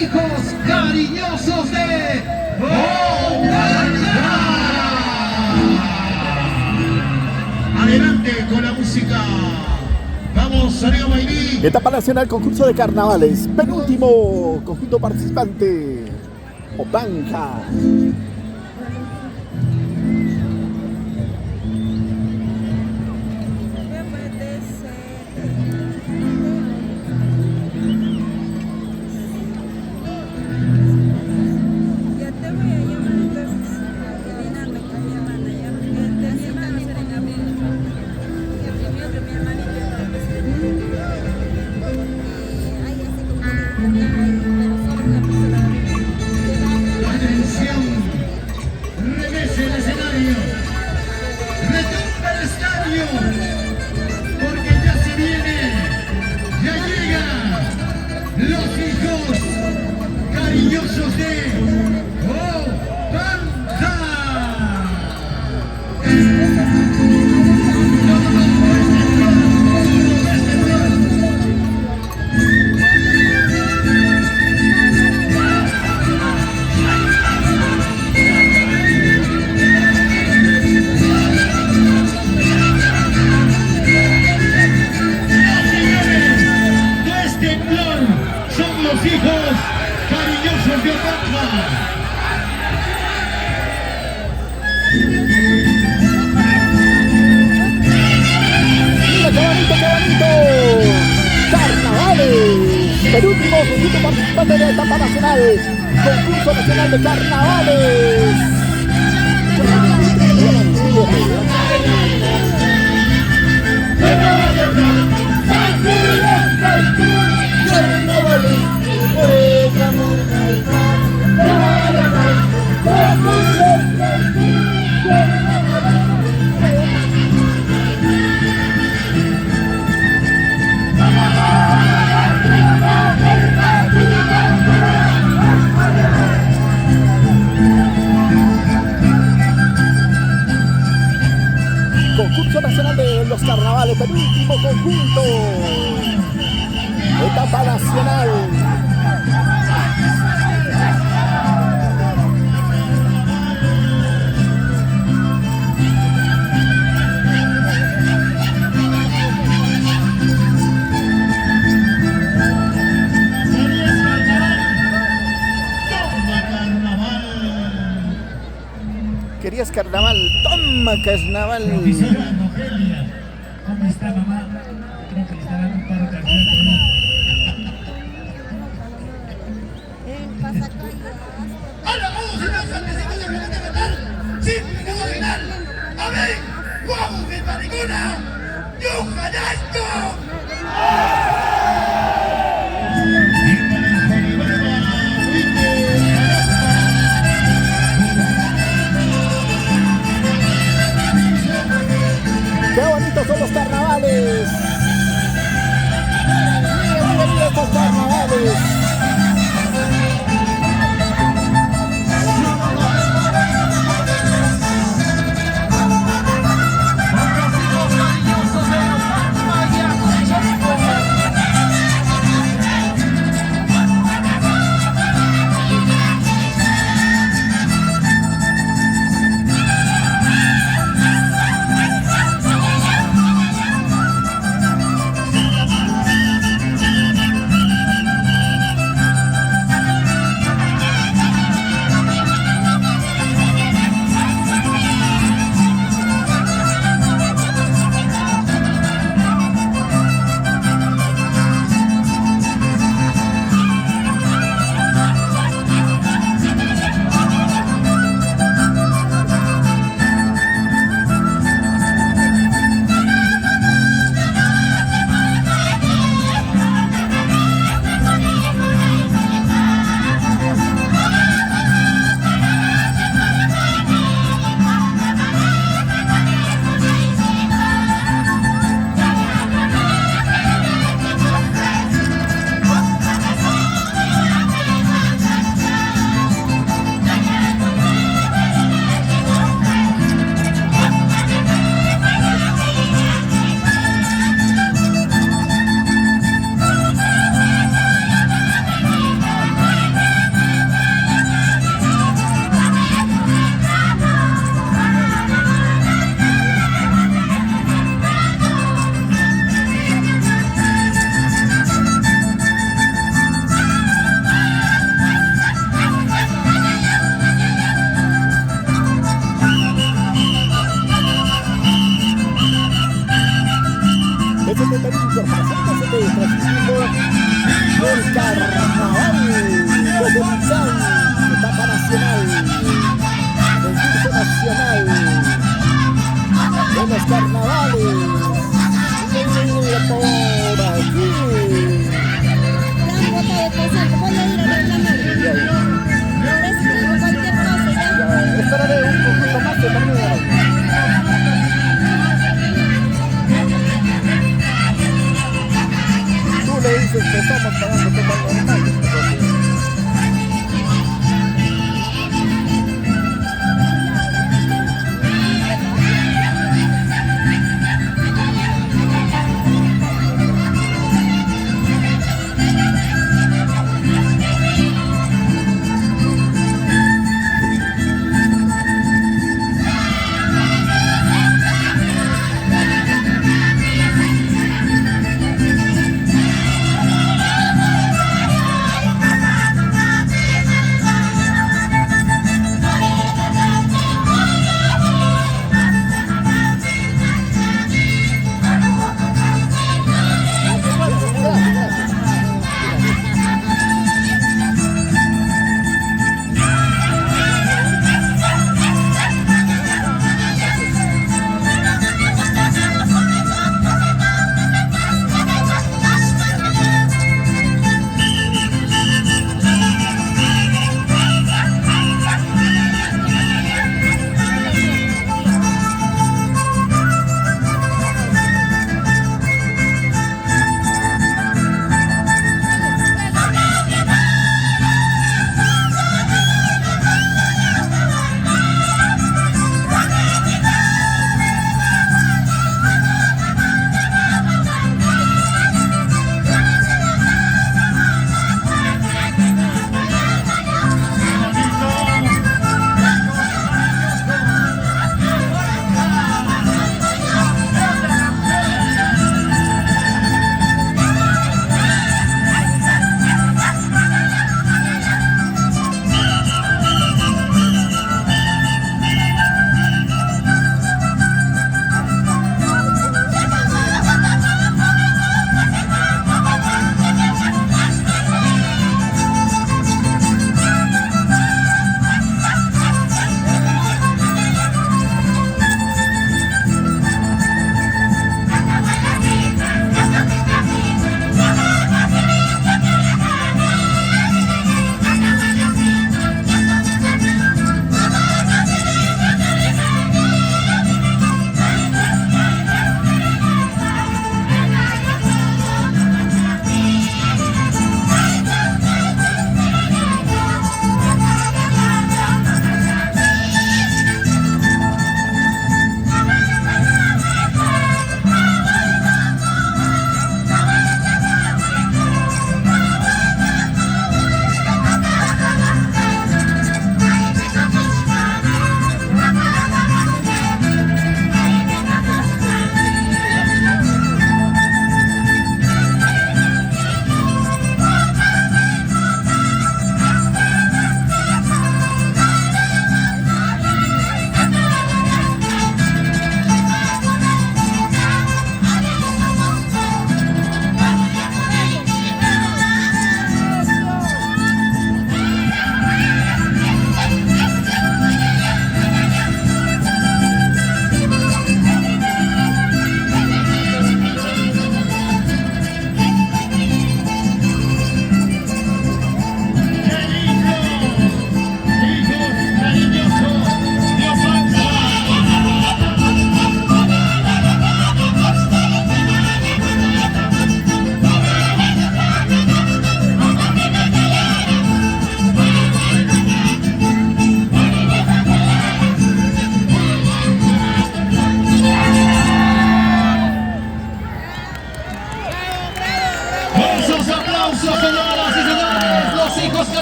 hijos cariñosos de Oaxaca. Adelante con la música. Vamos, amigo Mayrí. Etapa nacional, concurso de carnavales. Penúltimo conjunto participante. Opanca. Penúltimo conjunto participante de la etapa nacional, concurso nacional de carnavales. Concurso nacional de los carnavales, penúltimo conjunto, etapa nacional. ¿Querías carnaval? ¡Toma carnaval! Profesora Nogelia, ¿cómo está, mamá? Creo que le está dando un paro cardíaco. ¡Hola, vamos a las antecitas de Renata Natal! ¡Sí, Renata Natal! ¡A ver! ¡Vamos de maricona! ¡Yuja Nacho! ¡Qué bonitos son los carnavales! ¡Mira estos carnavales! Carnaval desde Pichán, etapa nacional, concurso nacional de los carnavales. Mira por aquí. Dan bota de pesar, voy a ir a reclamar. Escribo cualquier cosa ya. Esperaré un poquito más que termine. Tú le dices que estamos pagando todo normal.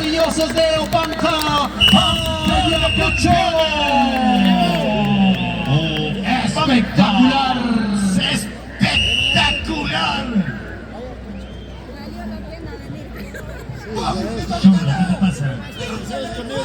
cariñosos de Opanca, Ayacucho. Espectacular, espectacular. Chula, ¿qué te pasa? Conmigo,